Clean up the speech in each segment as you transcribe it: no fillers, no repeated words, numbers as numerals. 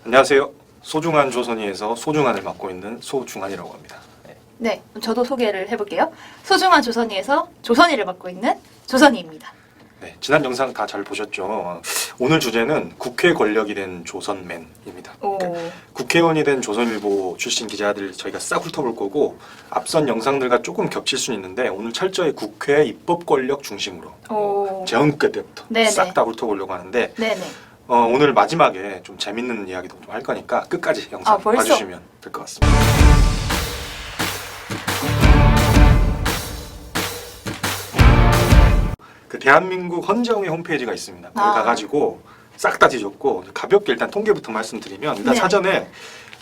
안녕하세요. 소중한 조선이에서 소중한을 맡고 있는 소중한이라고 합니다. 네, 저도 소개를 해볼게요. 소중한 조선이에서 조선이를 맡고 있는 조선이입니다. 네, 지난 영상 다 잘 보셨죠? 오늘 주제는 국회 권력이 된 조선맨입니다. 그러니까 국회의원이 된 조선일보 출신 기자들 저희가 싹 훑어볼 거고, 앞선 영상들과 조금 겹칠 수는 있는데 오늘 철저히 국회 입법 권력 중심으로 재헌국회 때부터 싹 다 훑어보려고 하는데, 오늘 마지막에 좀 재밌는 이야기도 좀 할 거니까 끝까지 영상 봐주시면 될 것 같습니다. 그 대한민국 헌정의 홈페이지가 있습니다. 거기 가가지고 싹 다 뒤졌고, 가볍게 일단 통계부터 말씀드리면, 일단 사전에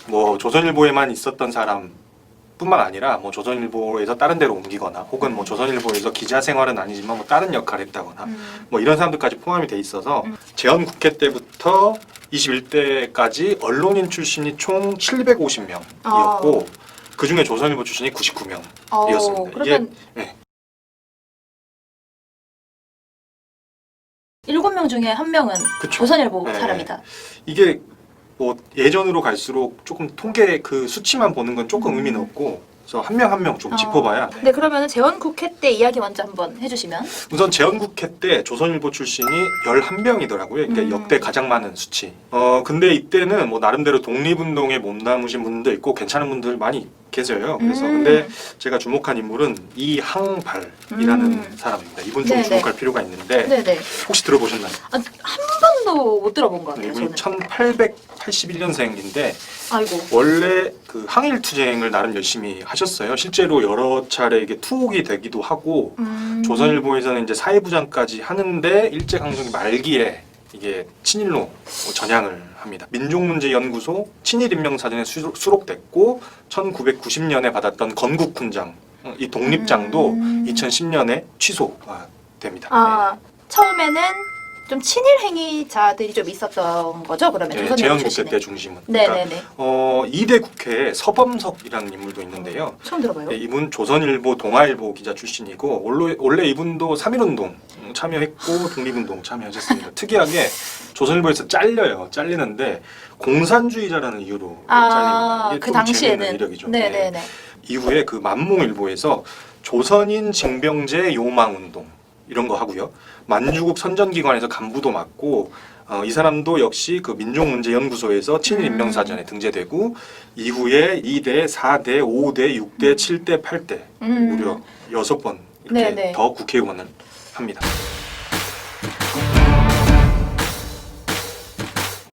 뭐 조선일보에만 있었던 사람 뿐만 아니라 뭐 조선일보에서 다른 데로 옮기거나 혹은 뭐 조선일보에서 기자 생활은 아니지만 뭐 다른 역할을 했다거나 뭐 이런 사람들까지 포함이 돼 있어서 재헌국회 때부터 21대까지 언론인 출신이 총 750명이었고 그 중에 조선일보 출신이 99명이었습니다. 그러면 이게 7명 중에 1명은 조선일보 사람이다. 이게 뭐 예전으로 갈수록 조금 통계 그 수치만 보는 건 조금 의미는 없고, 그래서 한 명 한 명 좀 짚어봐야. 네, 그러면 재헌국회 때 이야기 먼저 한번 해주시면. 우선 재헌국회 때 조선일보 출신이 11명이더라고요. 그러니까 역대 가장 많은 수치. 근데 이때는 뭐 나름대로 독립운동에 몸담으신 분도 있고 괜찮은 분들 많이 계세요. 그래서 근데 제가 주목한 인물은 이항발이라는 사람입니다. 이분 좀 주목할 필요가 있는데 혹시 들어보셨나요? 한 번도 못 들어본 것 같아요. 이분이 1881년생인데 아이고. 원래 그 항일투쟁을 나름 열심히 하셨어요. 실제로 여러 차례 이게 투옥이 되기도 하고 조선일보에서는 이제 사회부장까지 하는데 일제강점기 말기에 이게 친일로 전향을 합니다. 민족문제연구소 친일인명사전에 수록됐고 1990년에 받았던 건국훈장, 이 독립장도 2010년에 취소가 됩니다. 처음에는 좀 친일 행위자들이 좀 있었던 거죠? 그러면 재헌국회 때 중심은. 그러니까, 2대 국회에 서범석이라는 인물도 있는데요. 처음 들어봐요. 이분 조선일보, 동아일보 기자 출신이고 원래 이분도 3.1운동 참여했고 독립운동 참여하셨습니다. 특이하게 조선일보에서 잘리는데 공산주의자라는 이유로 잘립니다. 이게 그 좀 당시에는 재미있는 이력이죠. 이후에 그 만몽일보에서 조선인 징병제 요망운동 이런 거 하고요. 만주국 선전기관에서 간부도 맡고, 이 사람도 역시 그 민족문제연구소에서 친일인명사전에 등재되고, 이후에 2대, 4대, 5대, 6대, 7대, 8대 무려 6번 이렇게 더 국회의원을 합니다.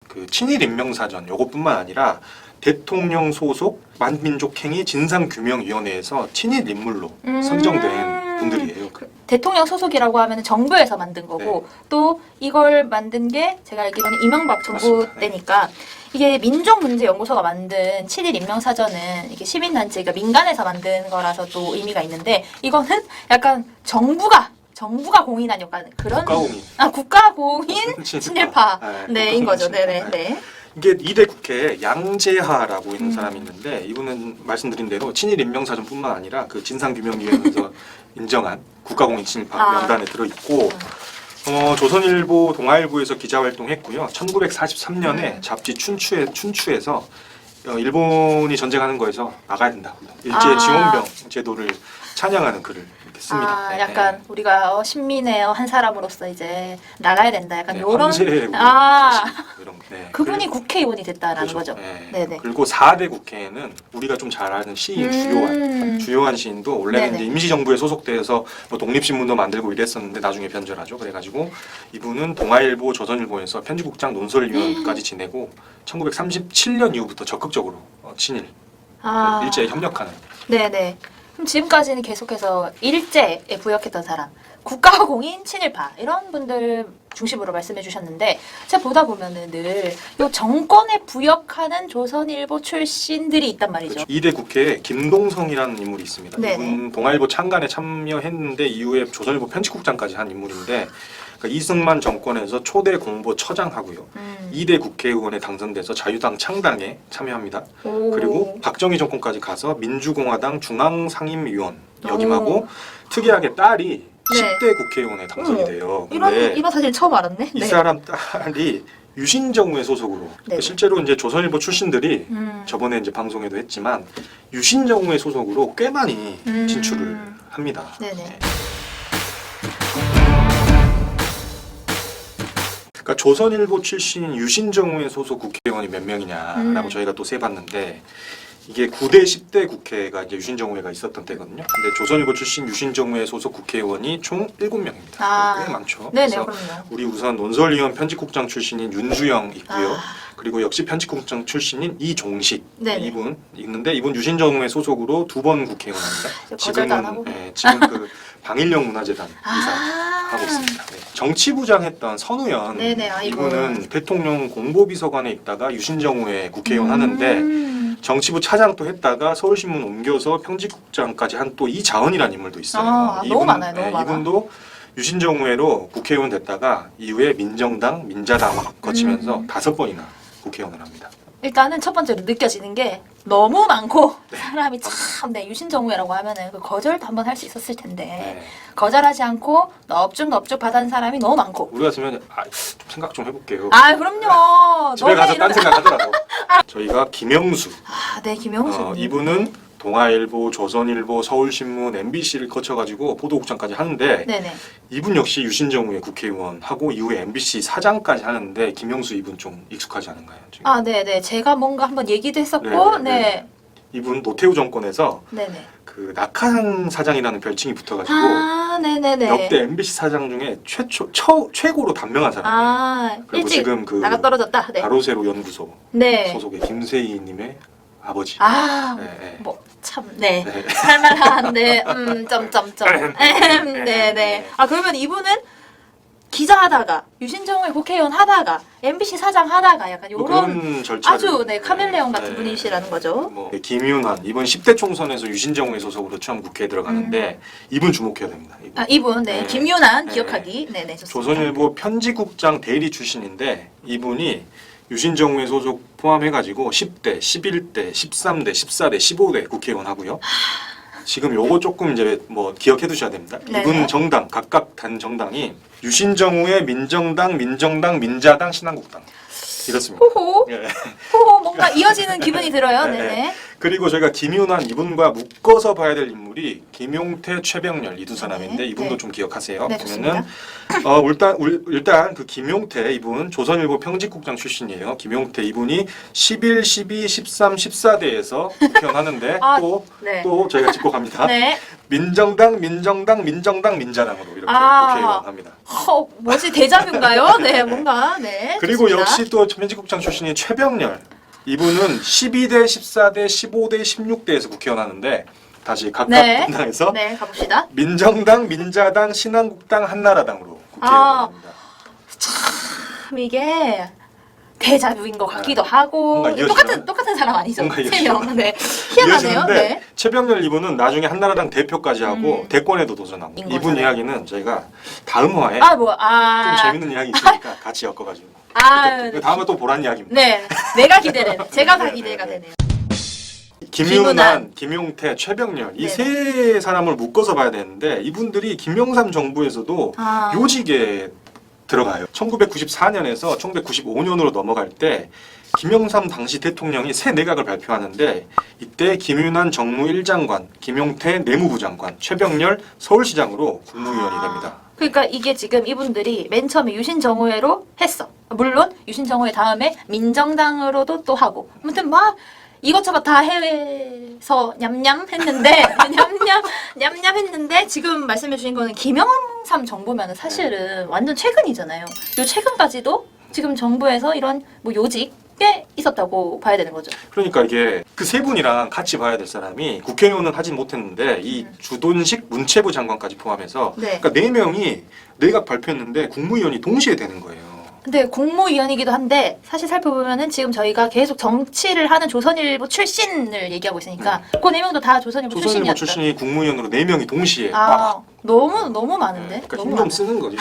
그 친일인명사전 요것뿐만 아니라 대통령 소속 만민족행위 진상규명위원회에서 친일 인물로 선정된 분들이에요. 대통령 소속이라고 하면 정부에서 만든 거고 또 이걸 만든 게 제가 알기로는 이명박 정부 때니까 이게 민족문제연구소가 만든 친일 인명사전은 이게 시민단체가 민간에서 만든 거라서 또 의미가 있는데 이거는 약간 정부가 공인한 약간 그런 국가공인 친일파인 거죠. 이게 2대 국회에 양재하라고 있는 사람이 있는데, 이분은 말씀드린 대로 친일 인명사전뿐만 아니라 그 진상규명위원회에서 인정한 국가공인 친일파 명단에 들어있고, 조선일보, 동아일보에서 기자활동했고요. 1943년에 잡지 춘추에서 일본이 전쟁하는 거에서 나가야 된다. 일제지원병 제도를 찬양하는 글을 이렇게 씁니다. 약간 우리가 신민의 한 사람으로서 이제 나가야 된다. 약간 요런 그분이 국회의원이 됐다라는 거죠. 그리고 4대 국회에는 우리가 좀 잘 아는 시인 주요한 시인도 원래는 이제 임시정부에 소속돼서 뭐 독립신문도 만들고 이랬었는데 나중에 변절하죠. 그래가지고 이분은 동아일보, 조선일보에서 편집국장 논설위원까지 지내고 1937년 이후부터 적극적으로 친일 일제에 협력하는. 그럼 지금까지는 계속해서 일제에 부역했던 사람, 국가공인 친일파 이런 분들 중심으로 말씀해 주셨는데 제가 보다 보면은 늘 요 정권에 부역하는 조선일보 출신들이 있단 말이죠. 2대 국회에 김동성이라는 인물이 있습니다. 이분 동아일보 창간에 참여했는데 이후에 조선일보 편집국장까지 한 인물인데, 그러니까 이승만 정권에서 초대 공보처장하고요. 2대 국회의원에 당선돼서 자유당 창당에 참여합니다. 그리고 박정희 정권까지 가서 민주공화당 중앙상임위원 역임하고, 특이하게 딸이 10대 국회의원에 당선이 돼요. 이런 사실 처음 알았네. 이 사람 딸이 유신정우회 소속으로 네네. 실제로 이제 조선일보 출신들이 저번에 이제 방송에도 했지만 유신정우회 소속으로 꽤 많이 진출을 합니다. 네네. 네. 그러니까 조선일보 출신 유신정우회 소속 국회의원이 몇 명이냐라고 저희가 또 세봤는데 이게 9대 10대 국회가 이제 유신정우회가 있었던 때거든요. 근데 조선일보 출신 유신정우회 소속 국회의원이 총 7명입니다. 꽤 많죠. 네네, 그래서 그럼요. 우리 우선 논설위원 편집국장 출신인 윤주영 있고요. 아. 그리고 역시 편집국장 출신인 이종식 네네. 이분 있는데 이분 유신정우회 소속으로 2번 국회의원입니다. 거절도 안 하고. 지금 그 방일령 문화재단 이사하고 있습니다. 네. 정치부장 했던 선우연 네네, 아이고. 이분은 대통령 공보비서관에 있다가 유신정우회 국회의원 하는데 정치부 차장도 했다가 서울신문 옮겨서 편집국장까지 한 또 이자은이라는 인물도 있어요. 너무 많아요, 너무 많아. 이분도 유신정우회로 국회의원 됐다가 이후에 민정당, 민자당 거치면서 5번이나 국회의원을 합니다. 일단은 첫 번째로 느껴지는 게 너무 많고 사람이 참 유신정우회라고 하면은 그 거절도 한번 할 수 있었을 텐데 네. 거절하지 않고 넙죽넙죽 받아는 사람이 너무 많고. 우리 같으면 좀 생각 좀 해볼게요. 그럼요. 집에 가서 딴 생각하더라고. 저희가 김영수 네, 김영수. 이분은 동아일보, 조선일보, 서울신문, MBC를 거쳐가지고 보도국장까지 하는데 네네. 이분 역시 유신정우회 국회의원 하고 이후에 MBC 사장까지 하는데 김영수 이분 좀 익숙하지 않은가요? 지금? 네네. 제가 뭔가 한번 얘기도 했었고, 네. 이분 노태우 정권에서 네네. 그 낙하산 사장이라는 별칭이 붙어가지고 네네네. 역대 MBC 사장 중에 최고로 단명한 사람이에요. 그리고 일찍 지금 그 나가 떨어졌다. 네. 가로세로 연구소 네. 소속의 김세희님의 아버지. 네. 살만한데, 점점점. 네네. 그러면 이분은 기자하다가, 유신정우회 국회의원 하다가, MBC 사장 하다가 약간 요런 그런 절차를 아주 카멜레온 같은 분이시라는 거죠. 김윤환 이번 10대 총선에서 유신정우회 소속으로 처음 국회에 들어가는데 이분 주목해야 됩니다. 이분, 네. 김윤환 네. 기억하기. 네네, 좋습니다. 조선일보 편집국장 대리 출신인데 이분이 유신정우회 소속 포함해가지고 10대, 11대, 13대, 14대, 15대 국회의원 하고요. 지금 요거 조금 이제 기억해 두셔야 됩니다. 네네. 이분 정당 각각 단 정당이 유신정우회, 민정당, 민자당, 신한국당 이렇습니다. 호호. 예. 호호, 뭔가 이어지는 기분이 들어요. 네. 네네. 그리고 저희가 김윤환 이분과 묶어서 봐야 될 인물이 김용태, 최병렬 이 두 사람인데 이분도 네. 좀 기억하세요. 네, 보면은 일단 그 김용태 이분 조선일보 편집국장 출신이에요. 김용태 이분이 11, 12, 13, 14대에서 국회의원 하는데 네. 또 저희가 짚고 갑니다. 네. 민자당으로 이렇게 국회의원 합니다. 뭐지, 데자뷰인가요? 네, 뭔가. 네. 그리고 좋습니다. 역시 또 편집국장 출신인 최병렬 이분은 12대, 14대, 15대, 16대에서 국회의원 하는데 다시 각각 네. 분당에서 네, 가봅시다. 민정당, 민자당, 신한국당, 한나라당으로 국회의원입니다. 이게 데자뷰인 것 같기도 하고 뭔가 이어지잖아요. 똑같은 사람 아니죠? 뭔가 세 명. 네. 희한하네요. 이어지는데 네. 최병렬 이분은 나중에 한나라당 대표까지 하고 대권에도 도전하고 인거잖아요. 이분 이야기는 저희가 다음 화에 좀 재밌는 이야기 있으니까 같이 엮어가지고 네. 다음에 또 보란 이야기입니다. 네. 내가 기대되는. 제가 다 기대가 되네요. 김윤환, 김용태, 최병렬 이 네네. 세 사람을 묶어서 봐야 되는데 이분들이 김영삼 정부에서도 요직에 들어가요. 1994년에서 1995년으로 넘어갈 때 김영삼 당시 대통령이 새 내각을 발표하는데 이때 김윤환 정무 1장관, 김용태 내무부 장관, 최병렬 서울시장으로 국무위원이 됩니다. 그러니까 이게 지금 이분들이 맨 처음에 유신정우회로 했어. 물론 유신정우회 다음에 민정당으로도 또 하고. 아무튼 막 이것저것 다 해외에서 냠냠 했는데 냠냠 했는데 지금 말씀해 주신 거는 김영삼 정부면은 사실은 완전 최근이잖아요. 요 최근까지도 지금 정부에서 이런 요직 꽤 있었다고 봐야 되는 거죠. 그러니까 이게 그 세 분이랑 같이 봐야 될 사람이 국회의원은 하진 못했는데 이 주돈식 문체부 장관까지 포함해서 네. 그러니까 4명이 내각 발표했는데 국무위원이 동시에 되는 거예요. 근데 국무위원이기도 한데 사실 살펴보면은 지금 저희가 계속 정치를 하는 조선일보 출신을 얘기하고 있으니까 그 4명도 다 조선일보 조선일보 출신이었죠. 출신이 국무위원으로 4명이 동시에 너무 많은데? 그러니까 너무 힘 좀 쓰는 거지.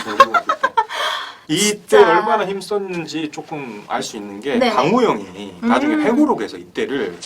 이때 진짜. 얼마나 힘썼는지 조금 알 수 있는 게 네네. 강우영이 나중에 회고록에서 이때를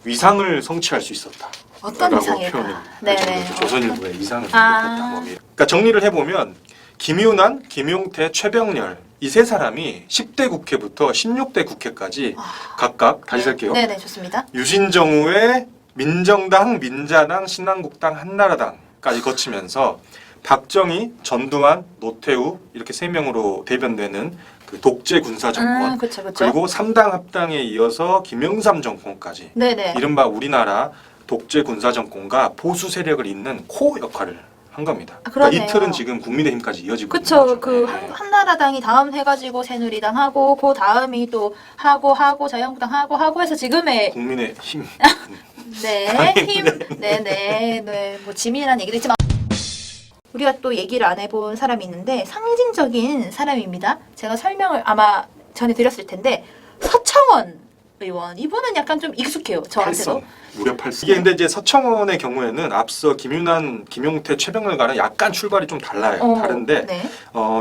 위상을 성취할 수 있었다. 어떤 라고 위상일까? 표현을 네네. 해주면서 조선일보의 위상을 기록했다. 그러니까 정리를 해보면 김윤환, 김용태, 최병렬 이 세 사람이 10대 국회부터 16대 국회까지 각각 다시 할게요. 네네, 좋습니다. 유신정우의 민정당, 민자당, 신한국당, 한나라당까지 거치면서 박정희, 전두환, 노태우 이렇게 세 명으로 대변되는 그 독재 군사 정권 그쵸, 그쵸. 그리고 3당 합당에 이어서 김영삼 정권까지 네네. 이른바 우리나라 독재 군사 정권과 보수 세력을 잇는 코 역할을 한 겁니다. 그러네요. 이틀은 지금 국민의힘까지 이어지고 있는 그쵸. 거죠. 그 네. 한나라당이 다음 해가지고 새누리당 하고 그 다음이 또 하고 자유한국당 하고 해서 지금의 국민의힘 네, 힘, 네네, 네, 뭐 지민이라는 얘기도 있지만 우리가 또 얘기를 안 해본 사람이 있는데 상징적인 사람입니다. 제가 설명을 아마 전에 드렸을 텐데 서청원 의원 이분은 약간 좀 익숙해요. 저한테도. 8선, 무려 8선. 이게 근데 이제 서청원의 경우에는 앞서 김윤환, 김용태, 최병렬과는 약간 출발이 좀 달라요. 다른데 네.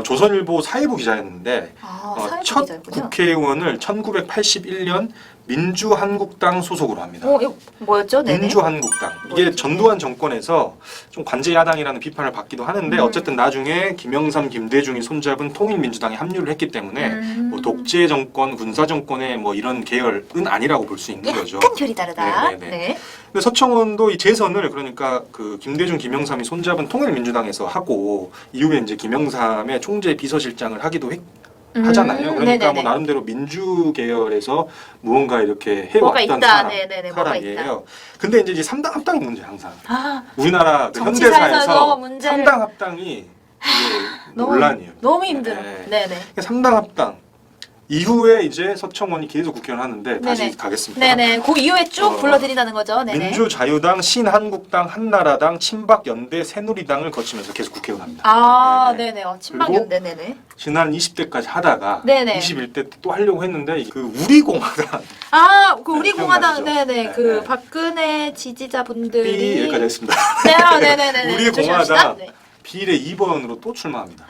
조선일보 사회부 기자였는데 사회부 첫 기자였군요. 국회의원을 1981년 민주한국당 소속으로 합니다. 이거 뭐였죠? 네네. 민주한국당. 이게 뭐였죠? 전두환 정권에서 좀 관제 야당이라는 비판을 받기도 하는데 어쨌든 나중에 김영삼, 김대중이 손잡은 통일민주당에 합류를 했기 때문에 뭐 독재 정권, 군사 정권의 뭐 이런 계열은 아니라고 볼 수 있는 거죠. 약간 결이 다르다. 네네네. 네. 근데 서청원도 이 재선을 그러니까 그 김대중, 김영삼이 손잡은 통일민주당에서 하고 이후에 이제 김영삼의 총재 비서실장을 하기도 하잖아요. 그러니까 네네네. 뭐 나름대로 민주 계열에서 무언가 이렇게 뭐가 해왔던 있다. 네네네. 뭐가 사람이에요. 근데 이제 3당 합당이 문제 항상. 우리나라 그 정치사에서도 현대사에서 문제를 3당 합당이 이게 논란이에요. 너무 힘들어. 네. 네네. 3당 합당 이후에 이제 서청원이 계속 국회의원 하는데 다시 네네. 가겠습니다. 네네. 그 이후에 쭉 불러드린다는 거죠. 네네. 민주자유당, 신한국당, 한나라당, 친박연대, 새누리당을 거치면서 계속 국회의원 합니다. 네네. 친박연대. 네네. 지난 20대까지 하다가 네네. 21대 때 또 하려고 했는데 그 우리공화당 그 우리 공화당. 네네. 네, 그 네. 박근혜 지지자분들이 여기까지 했습니다. 네네네. 우리 공화당 비례 2번으로 또 출마합니다.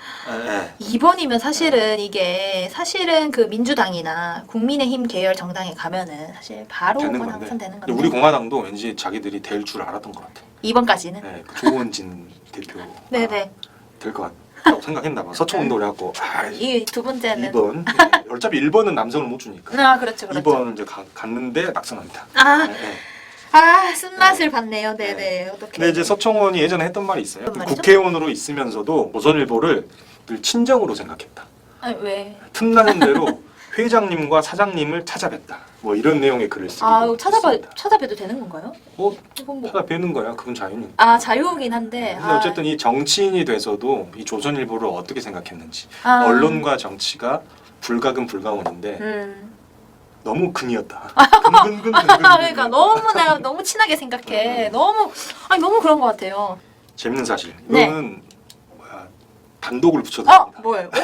네. 2번이면 사실은 그 민주당이나 국민의힘 계열 정당에 가면은 사실 바로 되는 당선 건데 되는 건데. 우리 공화당도 왠지 자기들이 될 줄 알았던 것 같아. 2번까지는. 네, 그 조원진 대표 네네. 될 것 같다고 생각했나 봐. 서청원도 그래갖고 이 두 번째는 2번 어차피 1번은 남성을 못 주니까 그렇죠. 2번 이제 갔는데 낙선합니다. 네. 쓴맛을 봤네요. 네네. 어떻게? 근데 이제 서청원이 예전에 했던 말이 있어요. 어떤 말이죠? 국회의원으로 있으면서도 조선일보를 늘 친정으로 생각했다. 왜? 틈나는 대로 회장님과 사장님을 찾아뵀다. 뭐 이런 내용의 글을 쓰고 있습니다. 찾아봐도 되는 건가요? 이건 뭐. 찾아뵈는 거야. 그건 자유니. 자유긴 한데. 근데 어쨌든 이 정치인이 돼서도 이 조선일보를 어떻게 생각했는지 언론과 정치가 불가금 불가원인데 너무 금이었다. 근근 그러니까 내가 너무 친하게 생각해. 너무 그런 것 같아요. 재밌는 사실. 네. 이거는 단독을 붙여드립니다.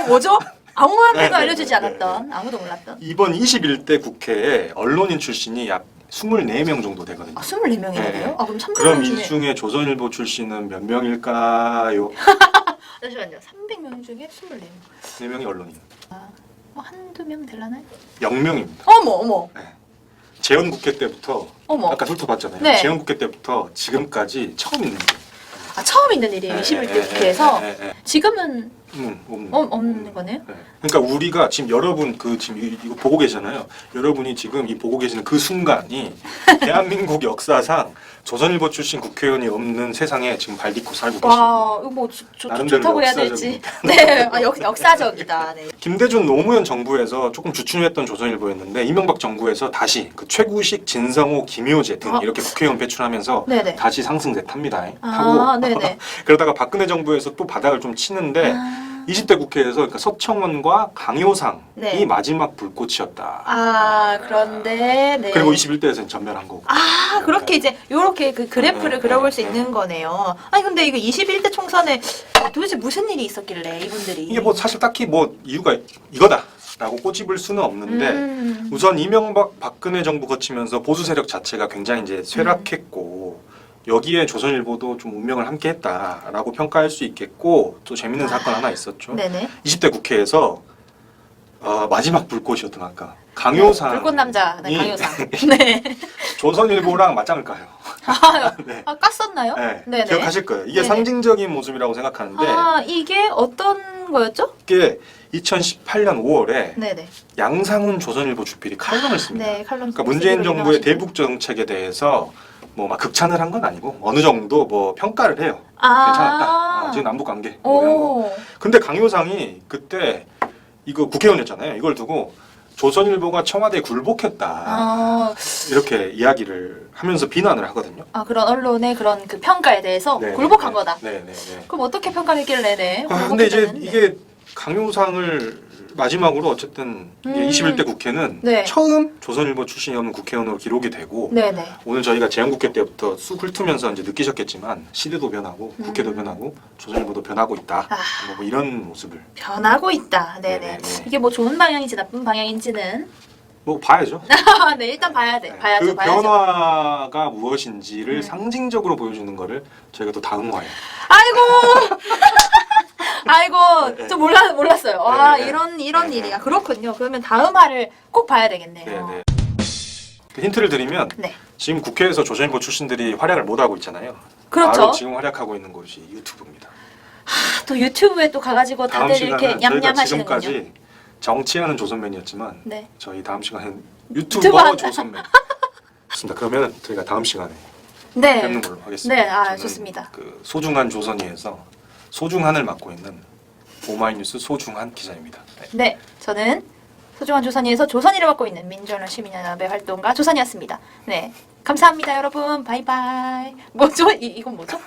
뭐죠? 아무한테도 네, 알려주지 네, 않았던, 아무도 몰랐던. 이번 21대 국회에 언론인 출신이 약 24명 정도 되거든요. 24명이나 네. 돼요? 그럼 300명 그럼 중에. 이 중에 조선일보 출신은 몇 명일까요? 잠시만요. 300명 중에 24명. 4명이 언론인. 한두 명 될라나요? 0명입니다. 어머. 재헌국회 때부터 어머. 아까 훑어봤잖아요. 네. 재헌국회 때부터 지금까지 처음 있는 일. 처음 있는 일이에요. 21대 국회에서. 지금은 없는. 없는 거네요? 네. 그러니까 우리가 지금 여러분 지금 이거 보고 계시잖아요. 여러분이 지금 이 보고 계시는 그 순간이 대한민국 역사상 조선일보 출신 국회의원이 없는 세상에 지금 발 딛고 살고 계십니다. 이거 뭐 나름대로 좋다고 해야 될지. 역사적입니다. 네, 역사적이다. 네. 김대중 노무현 정부에서 조금 주춤했던 조선일보였는데 이명박 정부에서 다시 그 최구식, 진성호, 김효재 등 이렇게 국회의원 배출하면서 네네. 다시 상승세 탑니다. 타고 네네. 그러다가 박근혜 정부에서 또 바닥을 좀 치는데 20대 국회에서 그러니까 서청원과 강효상이 네. 마지막 불꽃이었다. 그런데 네. 그리고 21대에서는 전멸한 거고. 그렇게 이제 요렇게 그 그래프를 그려볼 수 있는 거네요. 근데 이거 21대 총선에 도대체 무슨 일이 있었길래 이분들이 이게 뭐 사실 딱히 뭐 이유가 이거다라고 꼬집을 수는 없는데 우선 이명박 박근혜 정부 거치면서 보수 세력 자체가 굉장히 이제 쇠락했고 여기에 조선일보도 좀 운명을 함께했다라고 평가할 수 있겠고 또 재밌는 사건 하나 있었죠. 네네. 20대 국회에서 마지막 불꽃이었던 아까 강효상이 불꽃 남자 강효상. 네. 조선일보랑 맞짱을 까요. 네. 깠었나요? 네. 네네. 기억하실 거예요. 이게 네네. 상징적인 모습이라고 생각하는데 이게 어떤 거였죠? 이게 2018년 5월에 네네. 양상훈 조선일보 주필이 칼럼을 씁니다. 네, 칼럼. 그러니까 문재인 정부의 대북 정책에 대해서 뭐 막 극찬을 한 건 아니고 어느 정도 뭐 평가를 해요. 괜찮았다. 지금 남북 관계 뭐 이런 거. 오. 근데 강효상이 그때 이거 국회의원이었잖아요. 이걸 두고 조선일보가 청와대에 굴복했다. 이렇게 이야기를 하면서 비난을 하거든요. 그런 언론의 그런 그 평가에 대해서 네, 굴복한 네, 거다. 네. 그럼 어떻게 평가를 했길래 네? 근데 이제 이게 강효상을 마지막으로 어쨌든 이게 21대 국회는 네. 처음 조선일보 출신이 없는 국회의원으로 기록이 되고 네네. 오늘 저희가 재헌국회 때부터 쑥 훑으면서 이제 느끼셨겠지만 시대도 변하고 국회도 변하고 조선일보도 변하고 있다. 뭐 이런 모습을 변하고 있다. 네네. 네네네. 이게 뭐 좋은 방향인지 나쁜 방향인지는 뭐 봐야죠. 네, 일단 봐야 돼. 네. 봐야죠. 그 봐야죠. 변화가 무엇인지를 상징적으로 보여주는 거를 저희가 또 다음화해요. 아이고. 아이고, 네. 좀 몰랐어요. 와, 네. 이런 네. 일이야. 그렇군요. 그러면 다음 화를 꼭 봐야 되겠네요. 네네. 그 힌트를 드리면 네. 지금 국회에서 조선일보 출신들이 활약을 못 하고 있잖아요. 그렇죠. 바로 지금 활약하고 있는 곳이 유튜브입니다. 또 유튜브에 또 가가지고 다음 다들 이렇게 시간은 저희가 냠냠하시는군요. 지금까지 정치하는 조선맨이었지만 네. 저희 다음 시간엔 유튜버 유튜버 한다. 조선맨. 좋습니다. 그러면 저희가 다음 시간에 네. 뵙는 걸로 하겠습니다. 네, 저는 좋습니다. 그 소중한 조선이에서 소중한을 맡고 있는 오마이뉴스 소중한 기자입니다. 네. 네, 저는 소중한 조선이에서 조선이를 맡고 있는 민주언론 시민연합의 활동가 조선이었습니다. 네, 감사합니다, 여러분. 바이바이. 뭐죠? 이건 뭐죠?